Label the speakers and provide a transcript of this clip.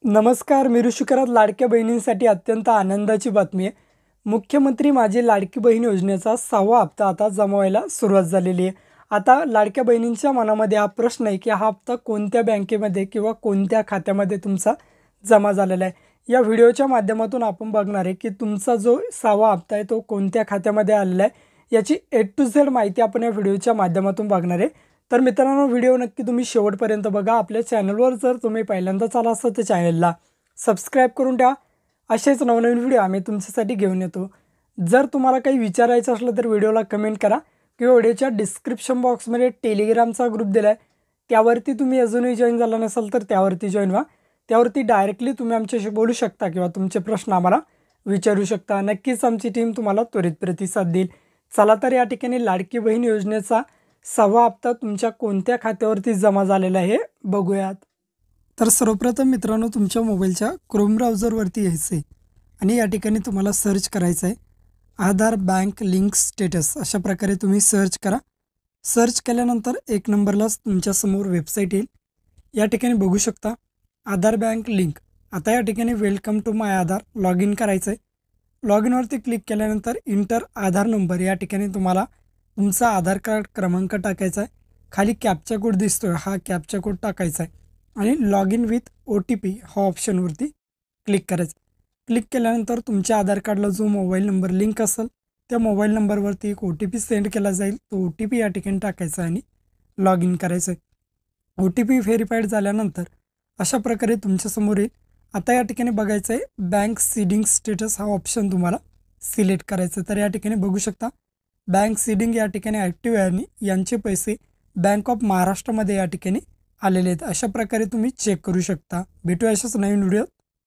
Speaker 1: नमस्कार. मी ऋषिकरात लाडक्या बहिणींसाठी अत्यंत आनंदाची बातमी आहे. मुख्यमंत्री माझी लाडकी बहीण योजनेचा 6वा हप्ता आता जमा व्हायला सुरुवात झालेली आहे. आता लाडक्या बहिणींच्या मनामध्ये हा प्रश्न आहे, की हा हप्ता कोणत्या बँकेमध्ये किंवा कोणत्या खात्यामध्ये तुमचा जमा झालेला आहे. या व्हिडिओच्या माध्यमातून आपण बघणार आहे, की तुमचा जो 6वा हप्ता आहे तो कोणत्या खात्यामध्ये आलेला आहे. याची ए टू झेड माहिती आपण या व्हिडिओच्या माध्यमातून बघणार आहे. तर मित्रांनो, व्हिडिओ नक्की तुम्ही शेवटपर्यंत बघा. आपल्या चॅनलवर जर तुम्ही पहिल्यांदाच आला असाल तर चॅनलला सबस्क्राईब करून ठेवा. असेच नवनवीन व्हिडिओ आम्ही तुमच्यासाठी घेऊन येतो. जर तुम्हाला काही विचारायचं असलं तर व्हिडिओला कमेंट करा किंवा व्हिडिओच्या डिस्क्रिप्शन बॉक्समध्ये टेलिग्रामचा ग्रुप दिला आहे, त्यावरती तुम्ही अजूनही जॉईन झाला नसाल तर त्यावरती जॉईन व्हा. त्यावरती डायरेक्टली तुम्ही आमच्याशी बोलू शकता किंवा तुमचे प्रश्न आम्हाला विचारू शकता. नक्कीच आमची टीम तुम्हाला त्वरित प्रतिसाद देईल. चला तर या ठिकाणी लाडकी बहीण योजनेचा 6वा हप्ता तुमच्या कोणत्या खात्यावरती जमा झालेला आहे बघूयात. तर सर्वप्रथम मित्रांनो, तुमच्या मोबाईलच्या क्रोम ब्राउझरवरती यायचं आहे आणि या ठिकाणी तुम्हाला सर्च करायचं आहे आधार बँक लिंक स्टेटस. अशा प्रकारे तुम्ही सर्च करा. सर्च केल्यानंतर एक नंबरलाच तुमच्यासमोर वेबसाईट येईल. या ठिकाणी बघू शकता आधार बँक लिंक. आता या ठिकाणी welcome to my Aadhaar log in करायचं आहे. लॉग इनवरती क्लिक केल्यानंतर इंटर आधार नंबर या ठिकाणी तुम्हाला तुमचा आधार कार्ड क्रमांक टाकायचा आहे. खाली कॅप्चा कोड दिसतोय, हा कॅप्चा कोड टाकायचा आहे आणि लॉग इन विथ OTP हा ऑप्शनवरती क्लिक करायचं. क्लिक केल्यानंतर तुमच्या आधार कार्डला जो मोबाईल नंबर लिंक असेल त्या मोबाईल नंबरवरती एक OTP सेंड केला जाईल. तो OTP या ठिकाणी टाकायचा आणि लॉग इन करायचं आहे. OTP व्हेरीफाईड झाल्यानंतर अशा प्रकारे तुमच्यासमोर येईल. आता या ठिकाणी बघायचं आहे बँक सीडिंग स्टेटस हा ऑप्शन तुम्हाला सिलेक्ट करायचा. तर या ठिकाणी बघू शकता बँक सीडिंग या ठिकाणी ॲक्टिव्ह आहे आणि यांचे पैसे बँक ऑफ महाराष्ट्रामध्ये या ठिकाणी आलेले आहेत. अशा प्रकारे तुम्ही चेक करू शकता. भेटूया अशाच नवीन व्हिडिओ.